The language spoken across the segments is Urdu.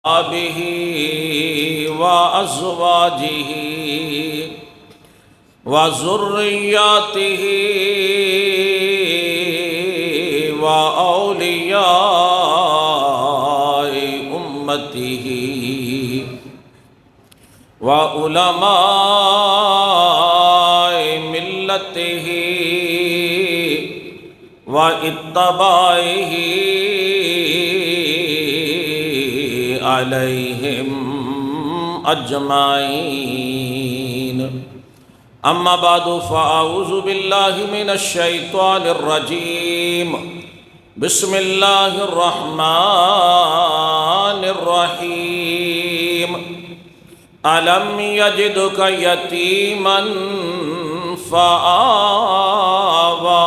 به وأزواجه وذرياته وأولياء أمته وعلماء ملته واتباعه عليهم أجمعين. أما بعد فأعوذ بالله من الشيطان الرجيم. بسم الله الرحمن الرحيم. ألم يجدك يتيما فآوى.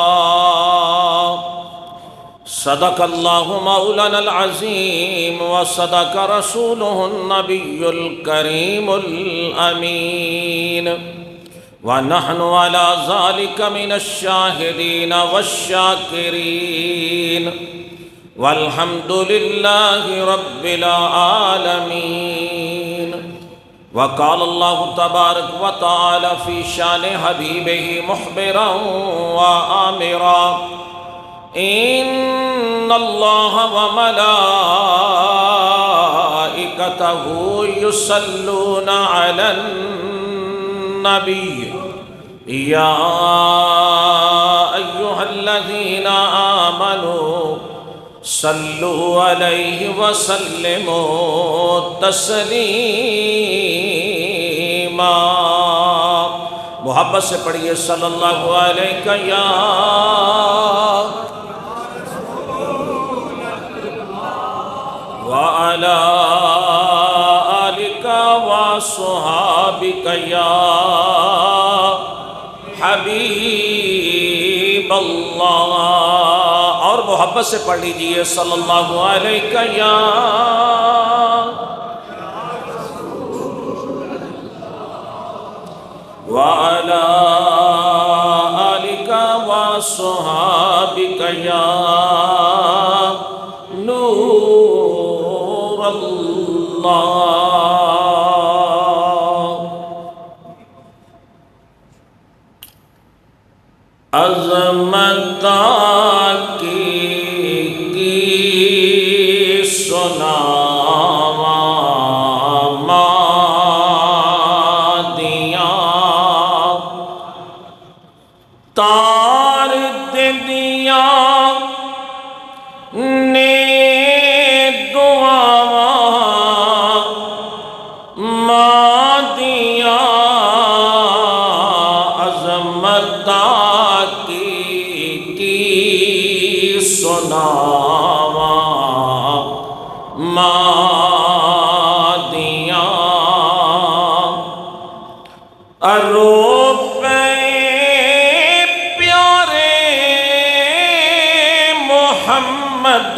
صدق الله مولانا العظيم وصدق رسوله النبي الكريم الأمين، ونحن على ذلك من الشاهدين والشاكرين، والحمد لله رب العالمين. وقال الله تبارك وتعالى في شان حبيبه مخبرا وآمرا: إن الله وملائكته يصلون على النبي يا أيها الذين آمنوا صلوا عليه وسلموا تسلیما. محبت سے پڑھیے صلی اللہ علیہ یا وعلى آلك وصحابك يا حبیب اللہ. اور محبت سے پڑھ لیجئے صلی اللہ علیہ یا وعلى آلك وصحابك يا نور اللہ. عظمت کی سناواں مادیاں تار دیا نے سناواں مادیاں عروب پیارے محمد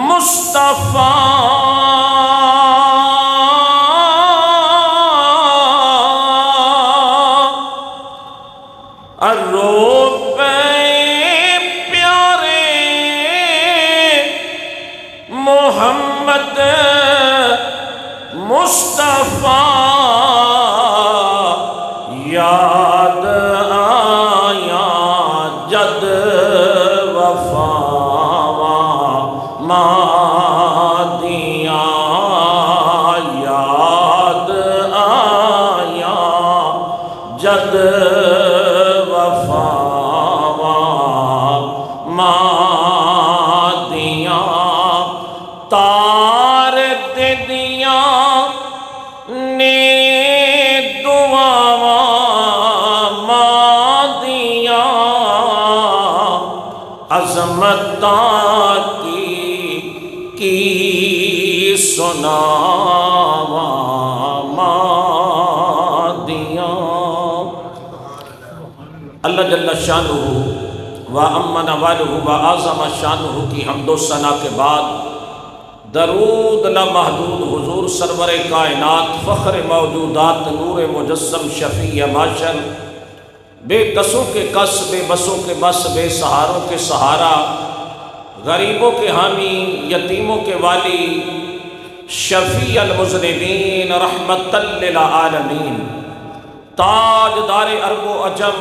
مصطفیٰ عروب محمد مصطفیٰ یاد آیا جد وفاواں مادیاں یاد آیا جد وفاواں مادیاں تار دیا نے دعاواں مادیاں عظمتاں کی سناواں مادیاں. اللہ جل شانہ و امن والہ و اعظم شانہ کی حمد و ثنا کے بعد درود لامحدود حضور سرور کائنات فخر موجودات نور مجسم شفیع معاشر بے کسوں کے کس بے بسوں کے بس بے سہاروں کے سہارا غریبوں کے حامی، یتیموں کے والی، شفیع المذنبین، رحمت للعالمین، تاجدار عرب و عجم،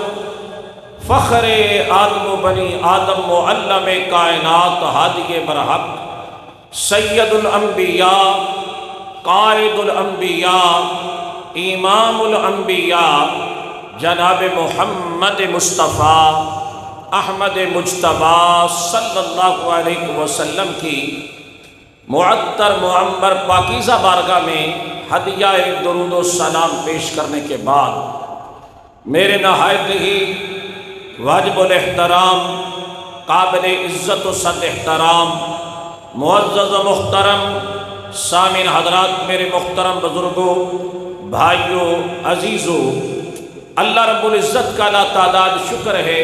فخر آدم و بنی آدم، معلم کائنات، ہادی برحق، سید الانبیاء، قائد الانبیاء، امام الانبیاء، جناب محمد مصطفیٰ احمد مجتبیٰ صلی اللہ علیہ وسلم کی معطر معمر پاکیزہ بارگاہ میں ہدیہ درود و سلام پیش کرنے کے بعد میرے نہایت ہی واجب الاحترام، قابل عزت و صد احترام، معزز و محترم سامعین حضرات، میرے محترم بزرگوں، بھائیوں، عزیزوں، اللہ رب العزت کا لاتعداد شکر ہے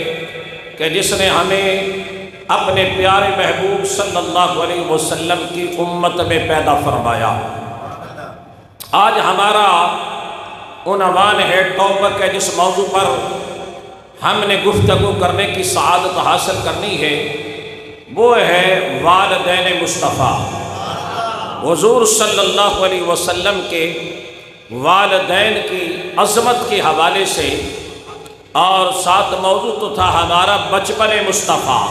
کہ جس نے ہمیں اپنے پیارے محبوب صلی اللہ علیہ وسلم کی امت میں پیدا فرمایا۔ آج ہمارا عنوان ہے، ٹاپک ہے، جس موضوع پر ہم نے گفتگو کرنے کی سعادت حاصل کرنی ہے، وہ ہے والدین مصطفیٰ۔ حضور صلی اللہ علیہ وسلم کے والدین کی عظمت کے حوالے سے، اور ساتھ موضوع تو تھا ہمارا بچپن مصطفیٰ،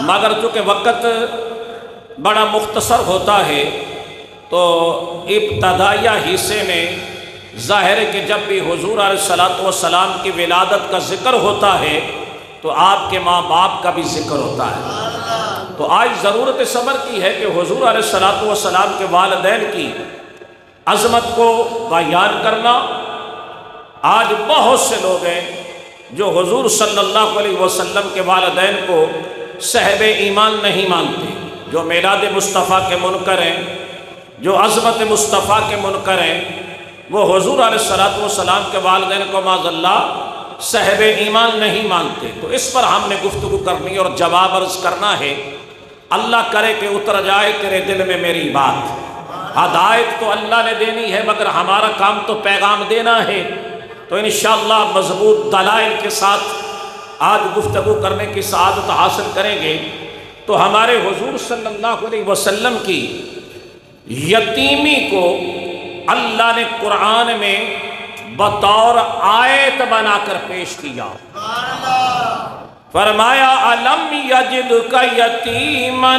مگر چونکہ وقت بڑا مختصر ہوتا ہے تو ابتدائیہ حصے میں ظاہر ہے کہ جب بھی حضور علیہ السلام کی ولادت کا ذکر ہوتا ہے تو آپ کے ماں باپ کا بھی ذکر ہوتا ہے۔ تو آج ضرورت صبر کی ہے کہ حضور علیہ السلام کے والدین کی عظمت کو بیان کرنا۔ آج بہت سے لوگ ہیں جو حضور صلی اللہ علیہ وسلم کے والدین کو صاحب ایمان نہیں مانتے، جو میلاد مصطفیٰ کے منکر ہیں، جو عظمت مصطفیٰ کے منکر ہیں، وہ حضور علیہ السلام کے والدین کو معاذ اللہ صاحب ایمان نہیں مانتے۔ تو اس پر ہم نے گفتگو کرنی اور جواب عرض کرنا ہے۔ اللہ کرے کہ اتر جائے تیرے دل میں میری بات۔ ہدایت تو اللہ نے دینی ہے، مگر ہمارا کام تو پیغام دینا ہے۔ تو انشاءاللہ مضبوط دلائل کے ساتھ آج گفتگو کرنے کی سعادت حاصل کریں گے۔ تو ہمارے حضور صلی اللہ علیہ وسلم کی یتیمی کو اللہ نے قرآن میں بطور آیت بنا کر پیش کیا۔ فرمایا أَلَمْ يَجِدْكَ يَتِيمًا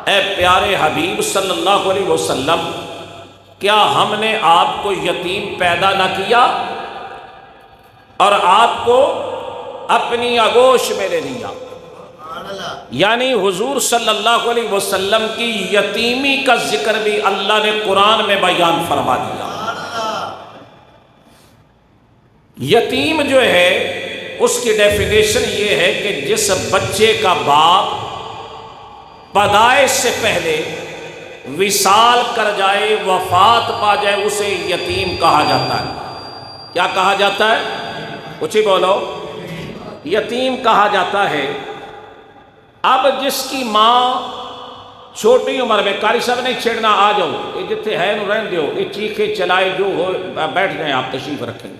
اے پیارے حبیب صلی اللہ علیہ وسلم، کیا ہم نے آپ کو یتیم پیدا نہ کیا اور آپ کو اپنی آغوش میں لے لیا؟ یعنی حضور صلی اللہ علیہ وسلم کی یتیمی کا ذکر بھی اللہ نے قرآن میں بیان فرما دیا۔ یتیم جو ہے اس کی ڈیفینیشن یہ ہے کہ جس بچے کا باپ پیدائش سے پہلے وصال کر جائے، وفات پا جائے، اسے یتیم کہا جاتا ہے۔ کیا کہا جاتا ہے؟ کچھ ہی بولو۔ یتیم کہا جاتا ہے۔ اب جس کی ماں چھوٹی عمر میں، قاری صاحب نہیں چھیڑنا، آ جاؤ، یہ جتنے ہے نو رہن دیو، یہ چیخے چلائے جو ہو، بیٹھ جائیں، آپ تشریف رکھیں،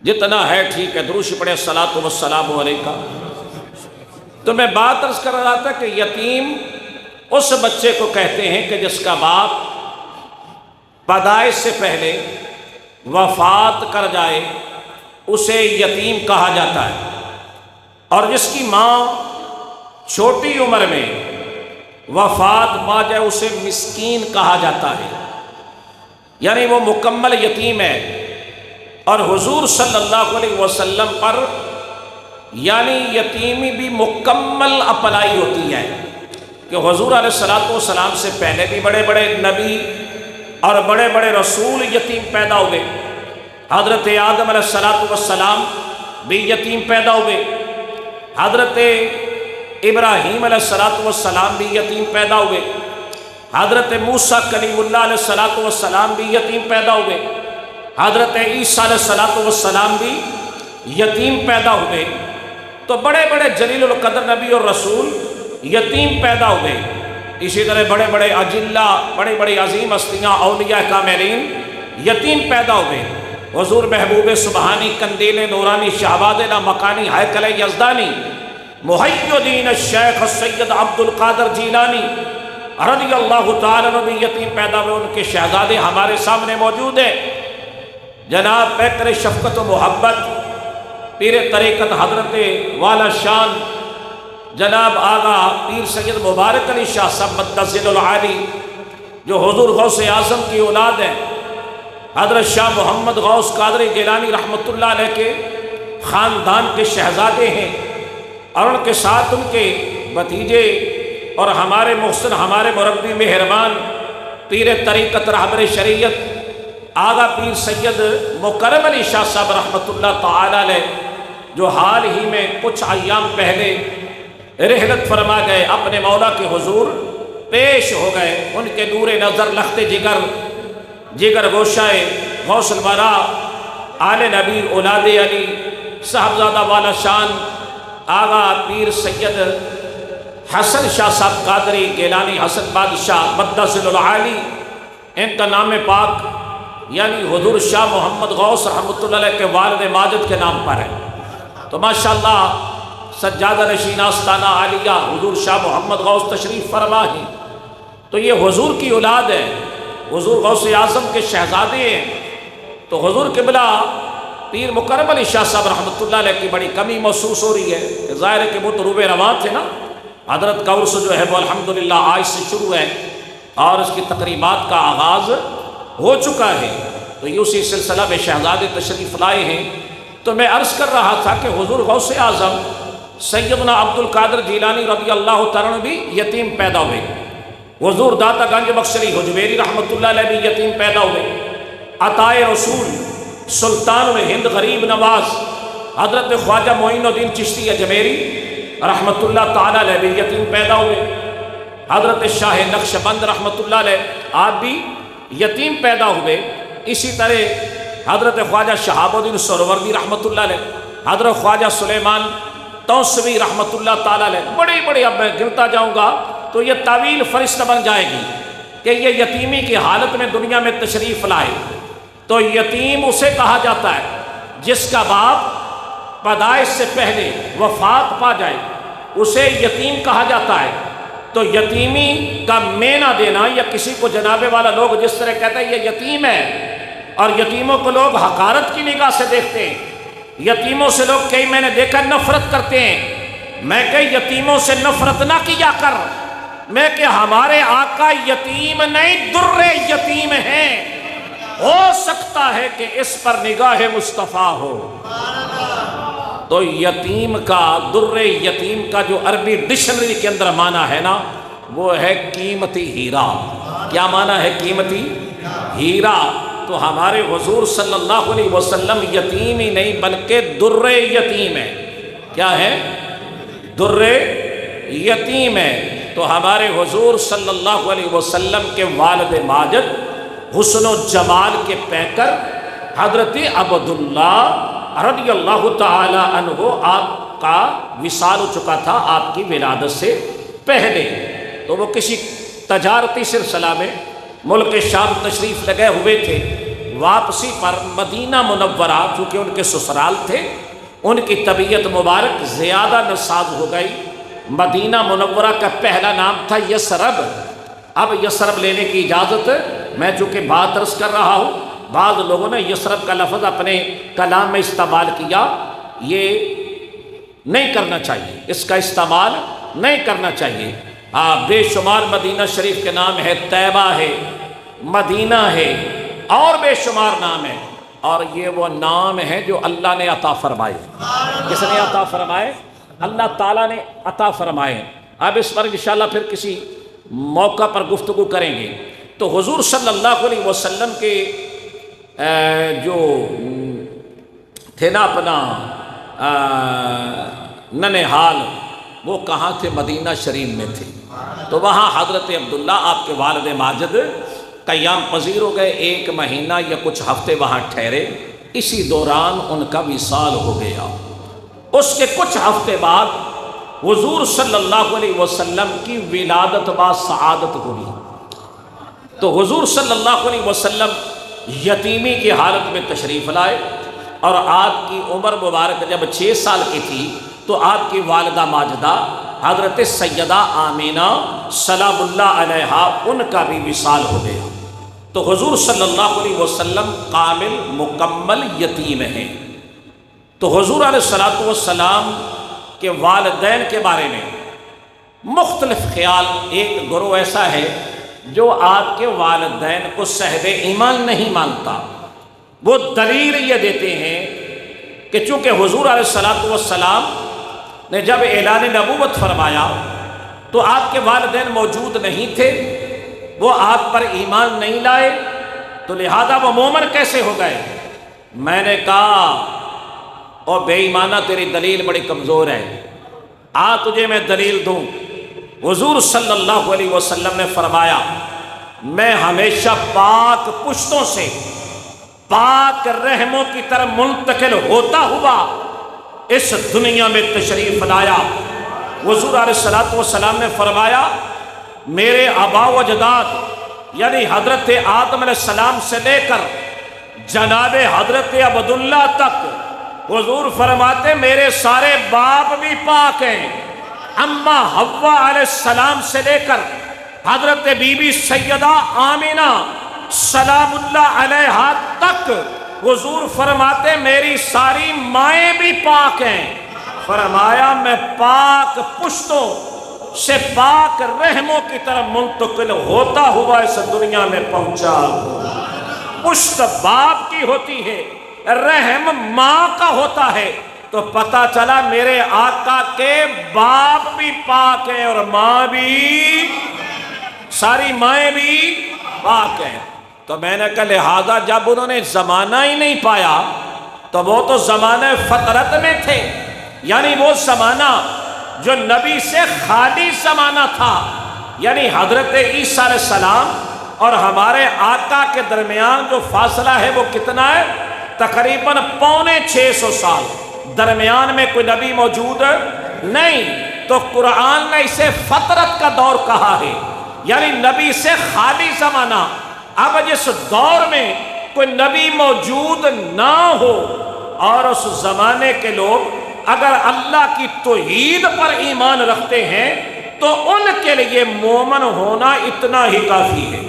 جتنا ہے ٹھیک ہے، دروش پڑھے الصلاۃ والسلام علیکہ۔ تو میں بات عرض کر رہا تھا کہ یتیم اس بچے کو کہتے ہیں کہ جس کا باپ پیدائش سے پہلے وفات کر جائے، اسے یتیم کہا جاتا ہے، اور جس کی ماں چھوٹی عمر میں وفات پا جائے اسے مسکین کہا جاتا ہے، یعنی وہ مکمل یتیم ہے۔ اور حضور صلی اللہ علیہ وسلم پر یعنی یتیمی بھی مکمل اپلائی ہوتی ہے کہ حضور علیہ السلام سے پہلے بھی بڑے بڑے نبی اور بڑے بڑے رسول یتیم پیدا ہوئے۔ حضرت آدم علیہ السلام بھی یتیم پیدا ہوئے، حضرت ابراہیم علیہ السلام بھی یتیم پیدا ہوئے، حضرت موسیٰ کلیم اللہ علیہ السلام بھی یتیم پیدا ہوئے، حضرت عیسیٰ علیہ السلام بھی یتیم پیدا ہوئے۔ تو بڑے بڑے جلیل القدر نبی اور رسول یتیم پیدا ہوئے۔ اسی طرح بڑے بڑے اجلہ، بڑے بڑے عظیم ہستیاں، اولیاء کاملین یتیم پیدا ہوئے۔ حضور محبوب سبحانی قندیل نورانی شہباز لامکانی ہیکل یزدانی محی الدین الشیخ السید عبد القادر جیلانی رضی اللہ تعالیٰ عنہ یتیم پیدا ہوئے، ان کے شہزادے ہمارے سامنے موجود ہیں۔ جناب پیکر شفقت و محبت پیر طریقت حضرت والا شان جناب آغا پیر سید مبارک علی شاہ صاحب مدثر العالی جو حضور غوث اعظم کی اولاد ہیں، حضرت شاہ محمد غوث قادری گیلانی رحمۃ اللہ علیہ کے خاندان کے شہزادے ہیں، اور ان کے ساتھ ان کے بھتیجے اور ہمارے محسن ہمارے مربی مہربان پیر طریقت رہبر شریعت آغا پیر سید مکرم علی شاہ صاحب رحمۃ اللہ تعالی علیہ، جو حال ہی میں کچھ ایام پہلے رحلت فرما گئے، اپنے مولا کے حضور پیش ہو گئے۔ ان کے نور نظر لخت جگر گوشائے غوث الورا آل نبی اولاد علی صاحبزادہ والا شان آغا پیر سید حسن شاہ صاحب قادری گیلانی حسن بادشاہ مدثر العالی، ان کا نام پاک یعنی حضور شاہ محمد غوث رحمۃ اللہ علیہ کے والد ماجد کے نام پر ہے۔ تو ماشاءاللہ سجادہ نشین آستانہ عالیہ حضور شاہ محمد غوث تشریف فرما ہے، تو یہ حضور کی اولاد ہے، حضور غوث اعظم کے شہزادے ہیں۔ تو حضور قبلہ پیر مکرم علی شاہ صاحب رحمۃ اللہ علیہ کی بڑی کمی محسوس ہو رہی ہے، ظاہر ہے کہ وہ تو روبے رواں تھے نا۔ حضرت کا عرس جو ہے وہ الحمدللہ آج سے شروع ہے اور اس کی تقریبات کا آغاز ہو چکا ہے، تو یہ اسی سلسلہ میں شہزادے تشریف لائے ہیں۔ تو میں عرض کر رہا تھا کہ حضور غوث اعظم سیدنا عبد القادر جیلانی رضی اللہ تعالیٰ عنہ بھی یتیم پیدا ہوئے، حضور داتا گنج بخش علی حجویری رحمۃ اللہ علیہ بھی یتیم پیدا ہوئے، عطائے رسول سلطان الہند غریب نواز حضرت خواجہ معین الدین چشتی اجمیری رحمۃ اللہ تعالیٰ علیہ بھی یتیم پیدا ہوئے، حضرت شاہ نقش بند رحمۃ اللہ علیہ آپ بھی یتیم پیدا ہوئے۔ اسی طرح حضرت خواجہ شہاب الدین سہروردی رحمۃ اللہ علیہ، حضرت خواجہ سلیمان توسوی رحمۃ اللہ تعالیٰ علیہ، بڑے اب میں گنتا جاؤں گا تو یہ طویل فہرست بن جائے گی کہ یہ یتیمی کی حالت میں دنیا میں تشریف لائے۔ تو یتیم اسے کہا جاتا ہے جس کا باپ پیدائش سے پہلے وفات پا جائے، اسے یتیم کہا جاتا ہے۔ تو یتیمی کا مینا دینا یا کسی کو جنابے والا لوگ جس طرح کہتے ہیں یہ یتیم ہے، اور یتیموں کو لوگ حقارت کی نگاہ سے دیکھتے ہیں، یتیموں سے لوگ کئی میں نے دیکھا نفرت کرتے ہیں۔ میں کہ یتیموں سے نفرت نہ کیا کر، میں کہ ہمارے آقا یتیم نہیں در یتیم ہیں، ہو سکتا ہے کہ اس پر نگاہ مصطفیٰ ہو۔ تو یتیم کا در یتیم کا جو عربی ڈکشنری کے اندر معنی ہے نا وہ ہے قیمتی ہیرا۔ کیا معنی ہے قیمتی ہیرا؟ تو ہمارے حضور صلی اللہ علیہ وسلم یتیم ہی نہیں بلکہ در یتیم ہے۔ کیا ہے؟ در یتیم ہے۔ تو ہمارے حضور صلی اللہ علیہ وسلم کے والد ماجد حسن و جمال کے پیکر حضرت عبداللہ رضی اللہ تعالی عنہ آپ کا وصال ہو چکا تھا آپ کی ولادت سے پہلے۔ تو وہ کسی تجارتی سلسلہ میں ملک شام تشریف لگے ہوئے تھے، واپسی پر مدینہ منورہ چونکہ ان کے سسرال تھے، ان کی طبیعت مبارک زیادہ نساز ہو گئی۔ مدینہ منورہ کا پہلا نام تھا یثرب۔ اب یثرب لینے کی اجازت میں چونکہ بات عرض کر رہا ہوں، بعض لوگوں نے یثرب کا لفظ اپنے کلام میں استعمال کیا، یہ نہیں کرنا چاہیے، اس کا استعمال نہیں کرنا چاہیے۔ بے شمار مدینہ شریف کے نام ہے، طیبہ ہے، مدینہ ہے، اور بے شمار نام ہے، اور یہ وہ نام ہے جو اللہ نے عطا فرمائے۔ کس نے عطا فرمائے؟ اللہ تعالیٰ نے عطا فرمائے۔ اب اس پر انشاءاللہ پھر کسی موقع پر گفتگو کریں گے۔ تو حضور صلی اللہ علیہ وسلم کے جو تھے نا اپنا ننہال، وہ کہاں تھے؟ مدینہ شریف میں تھے۔ تو وہاں حضرت عبداللہ آپ کے والد ماجد قیام پذیر ہو گئے، 1 مہینہ یا کچھ ہفتے وہاں ٹھہرے، اسی دوران ان کا وصال ہو گیا۔ اس کے کچھ ہفتے بعد حضور صلی اللہ علیہ وسلم کی ولادت با سعادت ہوئی۔ تو حضور صلی اللہ علیہ وسلم یتیمی کی حالت میں تشریف لائے، اور آپ کی عمر مبارک جب 6 سال کی تھی تو آپ کی والدہ ماجدہ حضرت سیدہ آمینہ سلام اللہ علیہا ان کا بھی وصال ہو گیا۔ تو حضور صلی اللہ علیہ وسلم کامل مکمل یتیم ہیں۔ تو حضور علیہ الصلوۃ والسلام کے والدین کے بارے میں مختلف خیال، ایک گروہ ایسا ہے جو آپ کے والدین کو صاحب ایمان نہیں مانتا، وہ دلیل یہ دیتے ہیں کہ چونکہ حضور علیہ الصلوۃ والسلام نے جب اعلان نبوت فرمایا تو آپ کے والدین موجود نہیں تھے، وہ آپ پر ایمان نہیں لائے، تو لہذا وہ مومن کیسے ہو گئے؟ میں نے کہا او بے ایمانہ تیری دلیل بڑی کمزور ہے، تجھے میں دلیل دوں۔ حضور صلی اللہ علیہ وسلم نے فرمایا میں ہمیشہ پاک پشتوں سے پاک رحموں کی طرف منتقل ہوتا ہوا اس دنیا میں تشریف لایا۔ حضور علیہ الصلوۃ والسلام نے فرمایا میرے آبا و اجداد یعنی حضرت آدم علیہ السلام سے لے کر جناب حضرت عبداللہ تک، حضور فرماتے میرے سارے باپ بھی پاک ہیں، اما حوا علیہ السلام سے لے کر حضرت بی بی سیدہ آمینہ سلام اللہ علیہا تک، حضور فرماتے میری ساری مائیں بھی پاک ہیں۔ فرمایا میں پاک پشتوں سے پاک رحموں کی طرف منتقل ہوتا ہوا اس دنیا میں پہنچا۔ پشت باپ کی ہوتی ہے، رحم ماں کا ہوتا ہے، تو پتہ چلا میرے آقا کے باپ بھی پاک ہیں اور ماں بھی، ساری مائیں بھی پاک ہیں۔ تو میں نے کہا لہذا جب انہوں نے زمانہ ہی نہیں پایا تو وہ تو زمانہ فطرت میں تھے، یعنی وہ زمانہ جو نبی سے خالی زمانہ تھا، یعنی حضرت عیسیٰ علیہ السلام اور ہمارے آقا کے درمیان جو فاصلہ ہے وہ کتنا ہے؟ تقریباً 550 سال، درمیان میں کوئی نبی موجود نہیں۔ تو قرآن نے اسے فطرت کا دور کہا ہے، یعنی نبی سے خالی زمانہ۔ اب جس دور میں کوئی نبی موجود نہ ہو اور اس زمانے کے لوگ اگر اللہ کی توحید پر ایمان رکھتے ہیں تو ان کے لیے مومن ہونا اتنا ہی کافی ہے،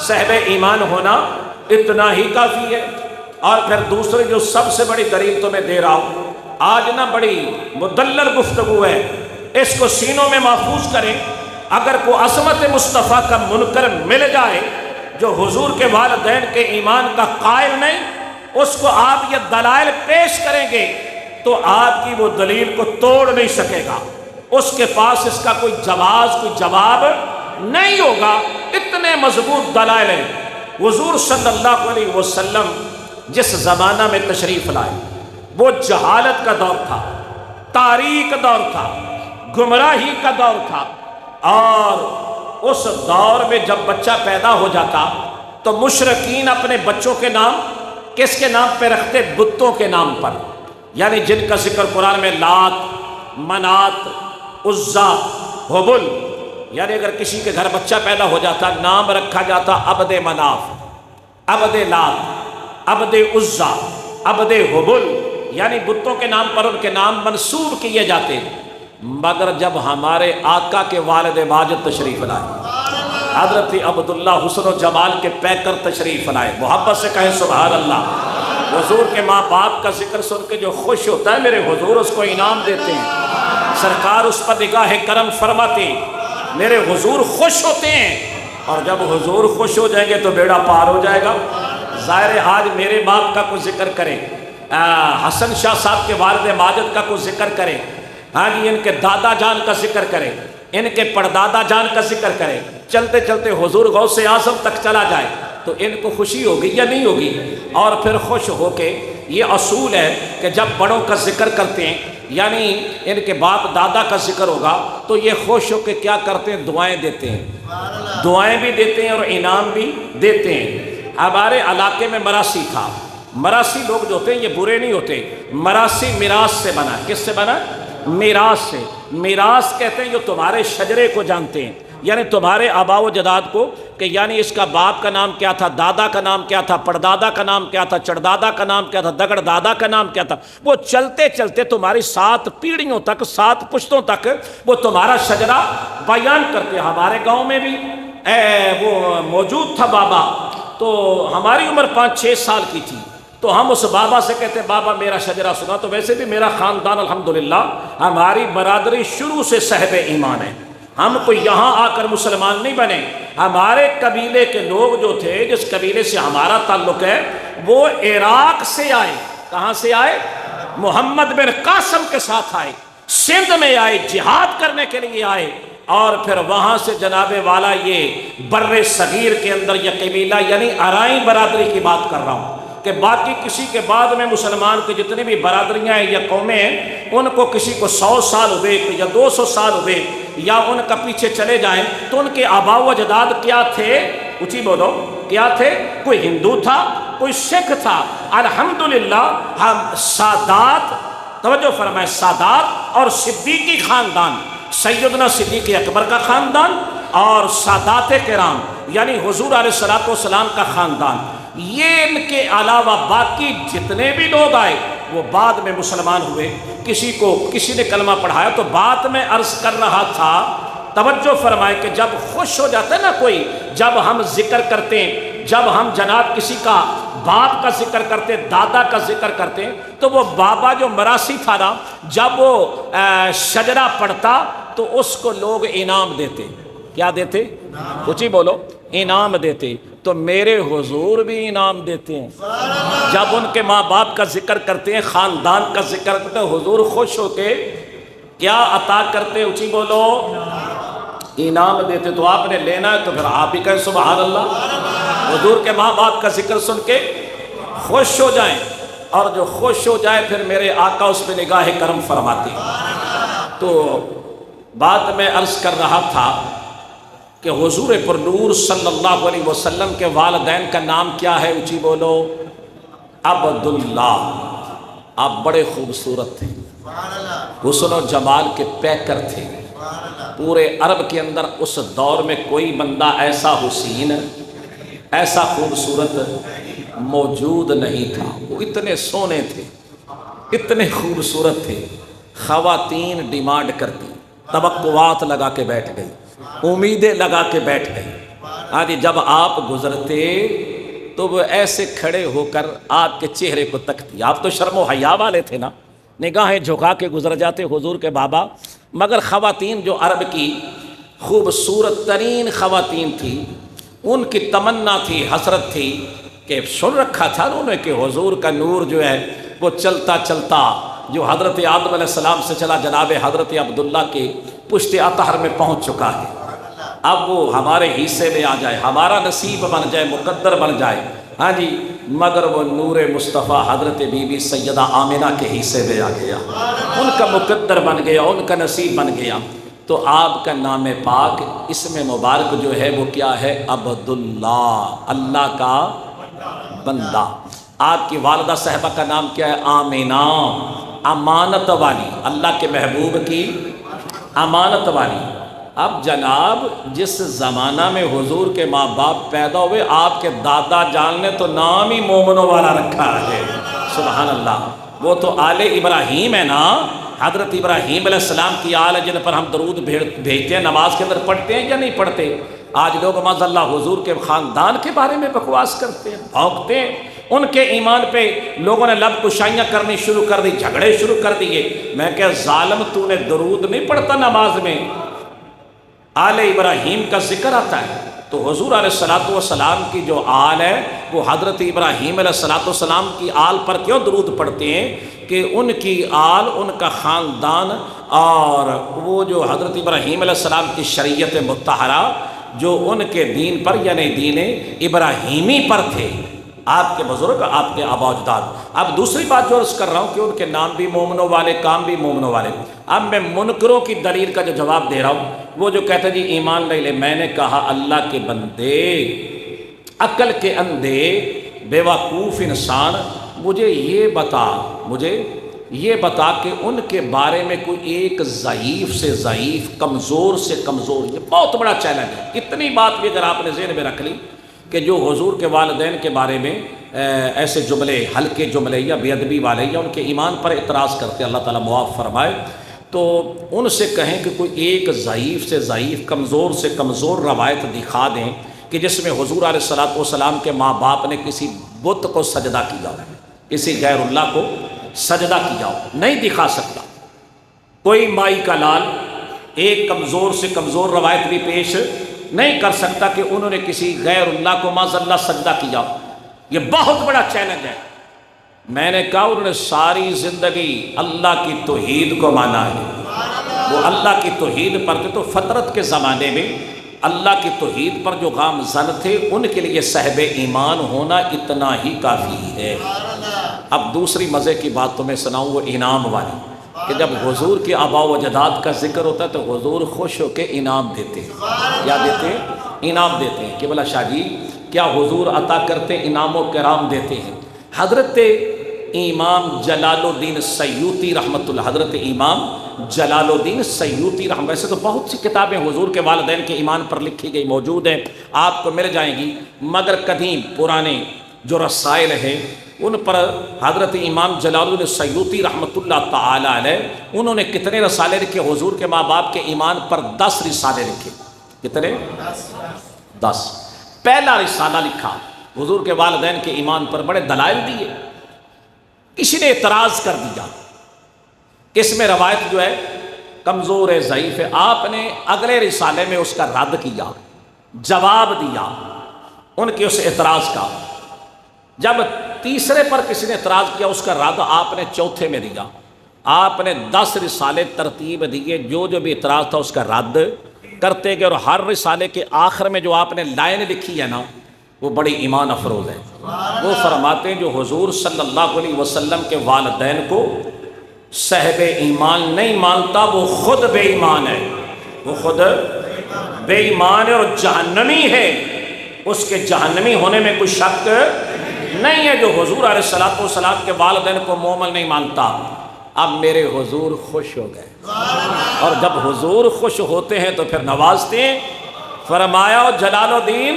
صاحب ایمان ہونا اتنا ہی کافی ہے۔ اور پھر دوسری جو سب سے بڑی دلیل تو میں دے رہا ہوں، آج نا بڑی مدلل گفتگو ہے، اس کو سینوں میں محفوظ کریں۔ اگر کوئی عظمت مصطفیٰ کا منکر مل جائے جو حضور کے والدین کے ایمان کا قائل نہیں، اس کو آپ یہ دلائل پیش کریں گے تو آپ کی وہ دلیل کو توڑ نہیں سکے گا، اس کے پاس اس کا کوئی جواب نہیں ہوگا، اتنے مضبوط دلائل ہیں۔ حضور صلی اللہ علیہ وسلم جس زمانہ میں تشریف لائے وہ جہالت کا دور تھا، تاریک دور تھا، گمراہی کا دور تھا، اور اس دور میں جب بچہ پیدا ہو جاتا تو مشرکین اپنے بچوں کے نام کس کے نام پہ رکھتے؟ بتوں کے نام پر، یعنی جن کا ذکر قرآن میں لات، منات، عزا، حبل، یعنی اگر کسی کے گھر بچہ پیدا ہو جاتا نام رکھا جاتا عبد مناف، عبد لات، عبد عزا، عبد حبل، یعنی بتوں کے نام پر ان کے نام منسوب کیے جاتے۔ مگر جب ہمارے آقا کے والد ماجد تشریف لائے، حضرت عبداللہ حسن و جمال کے پیکر تشریف لائے، محبت سے کہیں سبحان اللہ۔ حضور کے ماں باپ کا ذکر سن کے جو خوش ہوتا ہے میرے حضور اس کو انعام دیتے ہیں، سرکار اس پر نگاہ کرم فرماتے ہیں، میرے حضور خوش ہوتے ہیں، اور جب حضور خوش ہو جائیں گے تو بیڑا پار ہو جائے گا۔ ظاہر آج میرے باپ کا کوئی ذکر کرے، حسن شاہ صاحب کے والد ماجد کا کوئی ذکر کرے، ہاں جی ان کے دادا جان کا ذکر کرے، ان کے پردادا جان کا ذکر کرے، چلتے چلتے حضور غوث اعظم تک چلا جائے تو ان کو خوشی ہوگی یا نہیں ہوگی؟ اور پھر خوش ہو کے یہ اصول ہے کہ جب بڑوں کا ذکر کرتے ہیں یعنی ان کے باپ دادا کا ذکر ہوگا تو یہ خوش ہو کے کیا کرتے ہیں؟ دعائیں دیتے ہیں، دعائیں بھی دیتے ہیں اور انعام بھی دیتے ہیں۔ ہمارے علاقے میں مراسی تھا، مراسی لوگ جو ہوتے ہیں یہ برے نہیں ہوتے، مراسی میراث سے بنا، کس سے بنا؟ میراث سے۔ میراث کہتے ہیں جو تمہارے شجرے کو جانتے ہیں، یعنی تمہارے آبا و جداد کو، کہ یعنی اس کا باپ کا نام کیا تھا، دادا کا نام کیا تھا، پردادا کا نام کیا تھا، چڑدادا کا نام کیا تھا، دگڑ دادا کا نام کیا تھا، وہ چلتے چلتے تمہاری 7 پیڑھیوں تک، 7 پشتوں تک وہ تمہارا شجرہ بیان کرتے۔ ہمارے گاؤں میں بھی وہ موجود تھا بابا، تو ہماری عمر 5-6 سال کی تھی، تو ہم اس بابا سے کہتے بابا میرا شجرہ سنا۔ تو ویسے بھی میرا خاندان الحمدللہ، ہماری برادری شروع سے صاحب ایمان ہے، ہم کوئی یہاں آ کر مسلمان نہیں بنے۔ ہمارے قبیلے کے لوگ جو تھے، جس قبیلے سے ہمارا تعلق ہے، وہ عراق سے آئے۔ کہاں سے آئے؟ محمد بن قاسم کے ساتھ آئے، سندھ میں آئے، جہاد کرنے کے لیے آئے، اور پھر وہاں سے جناب والا یہ بر صغیر کے اندر یہ قبیلہ، یعنی ارائیں برادری کی بات کر رہا ہوں، کہ باقی کسی کے بعد میں مسلمان کی جتنی بھی برادریاں ہیں یا قومیں ہیں، ان کو کسی کو 100 سال ہوئے یا 200 سال ہوئے یا ان کا پیچھے چلے جائیں، تو ان کے آبا و اجداد کیا تھے؟ اونچی بولو، کیا تھے؟ کوئی ہندو تھا، کوئی سکھ تھا۔ الحمدللہ ہم سادات، توجہ فرمائے، سادات اور صدیقی خاندان، سیدنا صدیق اکبر کا خاندان اور سادات کرام یعنی حضور علیہ الصلوۃ والسلام کا خاندان، یہ ان کے علاوہ باقی جتنے بھی لوگ آئے وہ بعد میں مسلمان ہوئے۔ کسی نے کلمہ پڑھایا تو بعد میں عرض کر رہا تھا، توجہ فرمائے، کہ جب خوش ہو جاتا ہے نا کوئی، جب ہم ذکر کرتے ہیں، جب ہم جناب کسی کا باپ کا ذکر کرتے، دادا کا ذکر کرتے، تو وہ بابا جو مراسی تھا نا، جب وہ شجرہ پڑھتا تو اس کو لوگ انعام دیتے۔ کیا دیتے؟ کچھ ہی بولو، انعام دیتے۔ تو میرے حضور بھی انعام دیتے ہیں، جب ان کے ماں باپ کا ذکر کرتے ہیں، خاندان کا ذکر کرتے ہیں، حضور خوش ہو کے کیا عطا کرتے؟ اونچی بولو، انعام دیتے۔ تو آپ نے لینا ہے تو پھر آپ ہی کہیں سبحان اللہ، حضور کے ماں باپ کا ذکر سن کے خوش ہو جائیں، اور جو خوش ہو جائے پھر میرے آقا اس پہ نگاہ کرم فرماتے ہیں۔ تو بات میں عرض کر رہا تھا کہ حضور پر نور صلی اللہ علیہ وسلم کے والدین کا نام کیا ہے؟ اونچی بولو، عبداللہ۔ آپ بڑے خوبصورت تھے، حسن و جمال کے پیکر تھے، پورے عرب کے اندر اس دور میں کوئی بندہ ایسا حسین، ایسا خوبصورت موجود نہیں تھا۔ وہ اتنے سونے تھے، اتنے خوبصورت تھے، خواتین ڈیمانڈ کرتی، توقعات لگا کے بیٹھ گئی، امیدیں لگا کے بیٹھ گئی۔ ہاں جی، جب آپ گزرتے تو وہ ایسے کھڑے ہو کر آپ کے چہرے کو تکتی۔ آپ تو شرم و حیا والے تھے نا، نگاہیں جھکا کے گزر جاتے حضور کے بابا۔ مگر خواتین جو عرب کی خوبصورت ترین خواتین تھی، ان کی تمنا تھی، حسرت تھی، کہ سن رکھا تھا انہوں نے کہ حضور کا نور جو ہے وہ چلتا چلتا جو حضرت آدم علیہ السلام سے چلا جناب حضرت عبداللہ کے پشت اطہر میں پہنچ چکا ہے، اب وہ ہمارے حصے میں آ جائے، ہمارا نصیب بن جائے، مقدر بن جائے۔ ہاں جی، مگر وہ نور مصطفیٰ حضرت بی بی سیدہ آمنہ کے حصے میں آ گیا، ان کا مقدر بن گیا، ان کا نصیب بن گیا۔ تو آپ کا نام پاک، اسم مبارک جو ہے وہ کیا ہے؟ عبداللہ، اللہ کا بندہ۔ آپ کی والدہ صاحبہ کا نام کیا ہے؟ آمنہ، امانت والی، اللہ کے محبوب کی امانت والی۔ اب جناب جس زمانہ میں حضور کے ماں باپ پیدا ہوئے، آپ کے دادا جان نے تو نام ہی مومنوں والا رکھا ہے، سبحان اللہ۔ وہ تو آل ابراہیم ہے نا، حضرت ابراہیم علیہ السلام کی آل جن پر ہم درود بھیجتے ہیں، نماز کے اندر پڑھتے ہیں یا نہیں پڑھتے؟ آج لوگ معاذ اللہ حضور کے خاندان کے بارے میں بکواس کرتے ہیں، بھونکتے ہیں، ان کے ایمان پہ لوگوں نے لب کشائیاں کرنی شروع کر دی، جھگڑے شروع کر دیے۔ میں کہ ظالم، تو نے درود نہیں پڑھتا نماز میں؟ آل ابراہیم کا ذکر آتا ہے تو حضور علیہ الصلوۃ والسلام کی جو آل ہے وہ حضرت ابراہیم علیہ الصلوۃ والسلام کی آل پر کیوں درود پڑھتے ہیں؟ کہ ان کی آل، ان کا خاندان، اور وہ جو حضرت ابراہیم علیہ السلام کی شریعت مطہرہ جو ان کے دین پر یعنی دین ابراہیمی پر تھے، آپ کے بزرگ، آپ کے آبا و اجداد۔ اب دوسری بات جو عرض کر رہا ہوں کہ ان کے نام بھی مومنوں والے، کام بھی مومنوں والے۔ اب میں منکروں کی دلیل کا جو جواب دے رہا ہوں، وہ جو کہتے ہیں جی ایمان نہیں لے، میں نے کہا اللہ کے بندے، عقل کے اندھے، بیوقوف انسان، مجھے یہ بتا، مجھے یہ بتا کہ ان کے بارے میں کوئی ایک ضعیف سے ضعیف، کمزور سے کمزور، یہ بہت بڑا چیلنج ہے۔ اتنی بات بھی اگر آپ نے ذہن میں رکھ لی کہ جو حضور کے والدین کے بارے میں ایسے جملے، ہلکے جملے یا بے ادبی والے یا ان کے ایمان پر اعتراض کرتے، اللہ تعالیٰ معاف فرمائے، تو ان سے کہیں کہ کوئی ایک ضعیف سے ضعیف، کمزور سے کمزور روایت دکھا دیں کہ جس میں حضور علیہ الصلوۃ والسلام کے ماں باپ نے کسی بت کو سجدہ کیا ہو، کسی غیر اللہ کو سجدہ کیا ہو، نہیں دکھا سکتا۔ کوئی مائی کا لال ایک کمزور سے کمزور روایت بھی پیش نہیں کر سکتا کہ انہوں نے کسی غیر اللہ کو معاذ اللہ سجدہ کیا ہو۔ یہ بہت بڑا چیلنج ہے۔ میں نے کہا انہوں نے ساری زندگی اللہ کی توحید کو مانا ہے، وہ اللہ کی توحید پر تھے، تو فطرت کے زمانے میں اللہ کی توحید پر جو گامزن تھے ان کے لیے صاحب ایمان ہونا اتنا ہی کافی ہے۔ اب دوسری مزے کی بات تمہیں سناؤں، وہ انعام والی، کہ جب حضور کے آباء و اجداد کا ذکر ہوتا ہے تو حضور خوش ہو کے انعام دیتے ہیں۔ کیا دیتے ہیں؟ انعام دیتے ہیں کہ بلا شاہ جی کیا حضور عطا کرتے، انعام و کرام دیتے ہیں۔ حضرت امام جلال الدین سیوطی رحمۃ اللہ، حضرت امام جلال الدین سیوطی رحمۃ، ویسے تو بہت سی کتابیں حضور کے والدین کے ایمان پر لکھی گئی موجود ہیں، آپ کو مل جائیں گی، مگر قدیم پرانے جو رسائل ہیں ان پر حضرت امام جلال الدین سیوطی رحمۃ اللہ تعالی علیہ انہوں نے کتنے رسالے لکھے؟ حضور کے ماں باپ کے ایمان پر 10 رسالے لکھے۔ کتنے؟ 10۔ پہلا رسالہ لکھا حضور کے والدین کے ایمان پر، بڑے دلائل دیے، کسی نے اعتراض کر دیا کہ اس میں روایت جو ہے کمزور ہے، ضعیف ہے، آپ نے اگلے رسالے میں اس کا رد کیا، جواب دیا ان کے اس اعتراض کا۔ جب تیسرے پر کسی نے اعتراض کیا اس کا رد آپ نے چوتھے میں دیا۔ آپ نے 10 رسالے ترتیب دیے، جو بھی اعتراض تھا اس کا رد کرتے گئے، اور ہر رسالے کے آخر میں جو آپ نے لائن لکھی ہے نا وہ بڑی ایمان افروز ہے۔ وہ فرماتے ہیں جو حضور صلی اللہ علیہ وسلم کے والدین کو صاحب ایمان نہیں مانتا وہ خود بے ایمان ہے، وہ خود بے ایمان ہے اور جہنمی ہے، اس کے جہنمی ہونے میں کوئی شک نہیں ہے۔ جو حضور علیہ الصلوۃ والسلام کے والدین کو مومن نہیں مانتا۔ اب میرے حضور خوش ہو گئے، اور جب حضور خوش ہوتے ہیں تو پھر نوازتے ہیں۔ فرمایا جلال الدین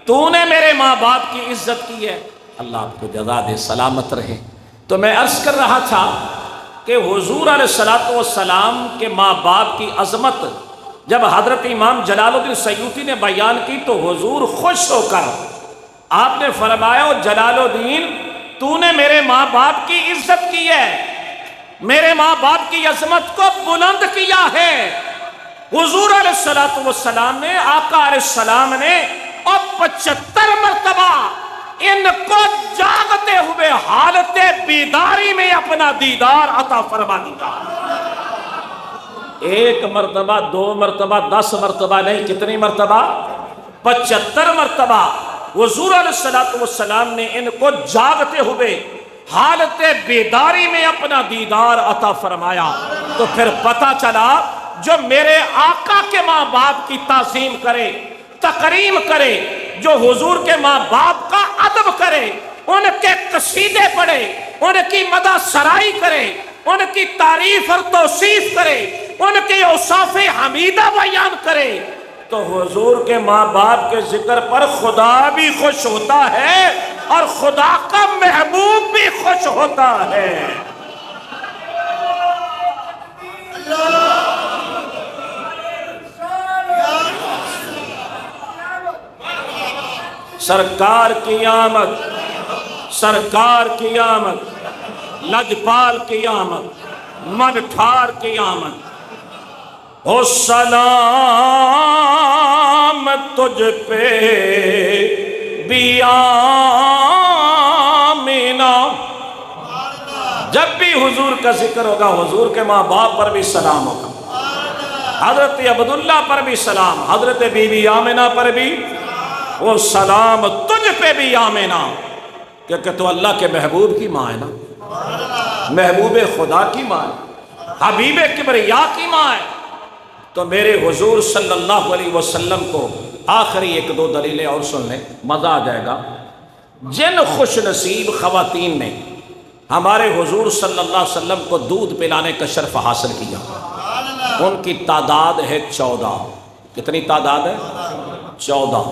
تو نے میرے ماں باپ کی عزت کی ہے، اللہ آپ کو جزا دے، سلامت رہے۔ تو میں عرض کر رہا تھا کہ حضور علیہ الصلوۃ والسلام کے ماں باپ کی عظمت جب حضرت امام جلال الدین سیوطی نے بیان کی تو حضور خوش ہو کر آپ نے فرمایا جلال الدین تو نے میرے ماں باپ کی عزت کی ہے، میرے ماں باپ کی عظمت کو بلند کیا ہے۔ حضور علیہ الصلوۃ والسلام نے، آقا علیہ السلام نے، اور 75 مرتبہ ان کو جاگتے ہوئے حالت بیداری میں اپنا دیدار عطا فرما دیا۔ 1 مرتبہ، 2 مرتبہ، 10 مرتبہ نہیں، کتنی مرتبہ؟ 75 مرتبہ حضور علیہ الصلوۃ والسلام نے ان کو جاگتے ہوئے حالت بیداری میں اپنا دیدار عطا فرمایا۔ تو پھر پتہ چلا جو میرے آقا کے ماں باپ کی تعظیم کرے، تکریم کرے، جو حضور کے ماں باپ کا ادب کرے، ان کے قصیدے پڑھے، ان کی مدح سرائی کرے، ان کی تعریف اور توصیف کرے، ان کے اوصاف حمیدہ بیان کرے، تو حضور کے ماں باپ کے ذکر پر خدا بھی خوش ہوتا ہے اور خدا کا محبوب بھی خوش ہوتا ہے۔ سرکار کی آمد، سرکار کی آمد، لجپال کی آمد، من ٹھار کی آمد، ہو سلام تجھ پہ بھی آمینہ۔ جب بھی حضور کا ذکر ہوگا حضور کے ماں باپ پر بھی سلام ہوگا، حضرت عبداللہ پر بھی سلام، حضرت بی بی آمینہ پر بھی وہ سلام، تجھ پہ بھی آمینہ، کیونکہ تو اللہ کے محبوب کی ماں ہے نا، محبوب خدا کی ماں ہے، حبیب کبریا کی ماں ہے۔ تو میرے حضور صلی اللہ علیہ وسلم کو آخری 1-2 دلیلیں اور سن لیں، مزہ آ جائے گا۔ جن خوش نصیب خواتین نے ہمارے حضور صلی اللہ علیہ وسلم کو دودھ پلانے کا شرف حاصل کیا۔ ان کی تعداد ہے 14۔ کتنی تعداد ہے؟ 14۔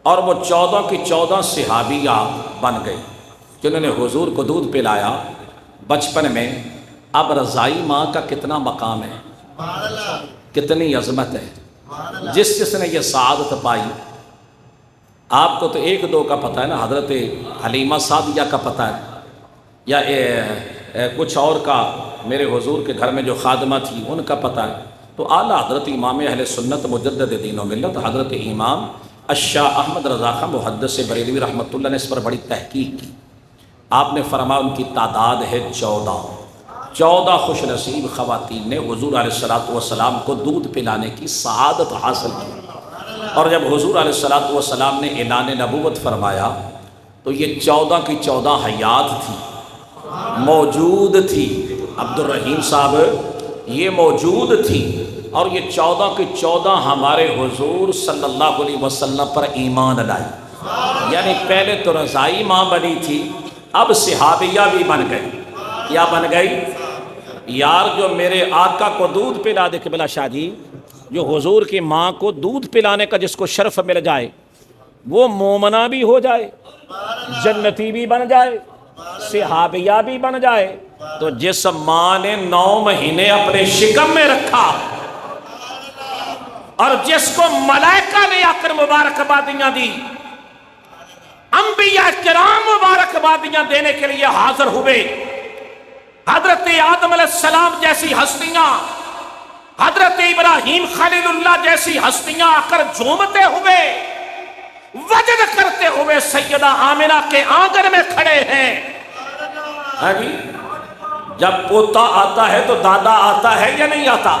اور وہ 14 کی 14 صحابیہ بن گئی جنہوں نے حضور کو دودھ پلایا بچپن میں۔ اب رضائی ماں کا کتنا مقام ہے، کتنی عظمت ہے۔ جس نے یہ سعادت پائی، آپ کو تو ایک دو کا پتہ ہے نا، حضرت حلیمہ سعدیہ کا پتہ ہے، یا کچھ اور کا میرے حضور کے گھر میں جو خادمہ تھی ان کا پتہ ہے۔ تو اعلیٰ حضرت امام اہل سنت مجدد دین و ملت حضرت امام الشاہ احمد رضا خان محدث بریلوی رحمۃ اللہ نے اس پر بڑی تحقیق کی۔ آپ نے فرمایا ان کی تعداد ہے 14 خوش نصیب خواتین نے حضور علیہ الصلوۃ والسلام کو دودھ پلانے کی سعادت حاصل کی۔ اور جب حضور علیہ الصلوۃ والسلام نے اعلان نبوت فرمایا تو یہ 14 کی 14 حیات تھی، موجود تھی۔ عبد الرحیم صاحب یہ موجود تھی، اور یہ 14 کی 14 ہمارے حضور صلی اللہ علیہ وسلم پر ایمان لائی۔ یعنی پہلے تو رضائی ماں بنی تھی، اب صحابیہ بھی بن گئی۔ کیا بن گئی؟ یار جو میرے آقا کو دودھ پلا دے، قبلہ شاہ جی، جو حضور کی ماں کو دودھ پلانے کا جس کو شرف مل جائے، وہ مومنہ بھی ہو جائے، جنتی بھی بن جائے، صحابیہ بھی بن جائے، تو جس ماں نے 9 مہینے اپنے شکم میں رکھا اور جس کو ملائکہ نے آ کر مبارکبادیاں دی، انبیاء کرام مبارکبادیاں دینے کے لیے حاضر ہوئے، حضرت آدم علیہ السلام جیسی ہستیاں، حضرت ابراہیم خلیل اللہ جیسی ہستیاں آ کر جھومتے ہوئے، وجد کرتے ہوئے سیدہ آمنہ کے آنگن میں کھڑے ہیں۔ جب پوتا آتا ہے تو دادا آتا ہے یا نہیں آتا؟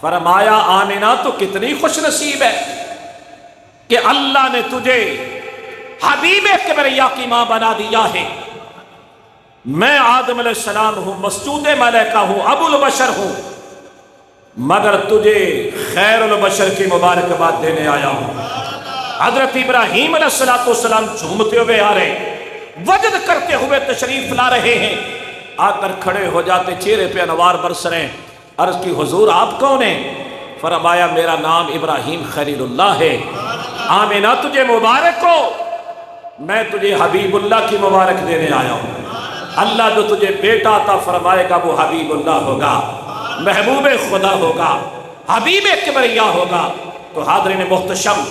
فرمایا آمنہ تو کتنی خوش نصیب ہے کہ اللہ نے تجھے حبیب کبریا کی ماں بنا دیا ہے۔ میں آدم علیہ السلام ہوں، مسجود ملائکہ ہوں، ابو البشر ہوں، مگر تجھے خیر البشر کی مبارکباد دینے آیا ہوں۔ حضرت ابراہیم علیہ السلام جھومتے ہوئے آ رہے، وجد کرتے ہوئے تشریف لا رہے ہیں، آ کر کھڑے ہو جاتے، چہرے پہ انوار برس رہے ہیں۔ عرض کی حضور آپ کون ہیں؟ فرمایا میرا نام ابراہیم خلیل اللہ ہے۔ آمنہ تجھے مبارک ہو، میں تجھے حبیب اللہ کی مبارک دینے آیا ہوں۔ اللہ جو تجھے بیٹا عطا فرمائے گا وہ حبیب اللہ ہوگا، محبوب خدا ہوگا، حبیب کبریا ہوگا۔ تو حاضرین محتشم،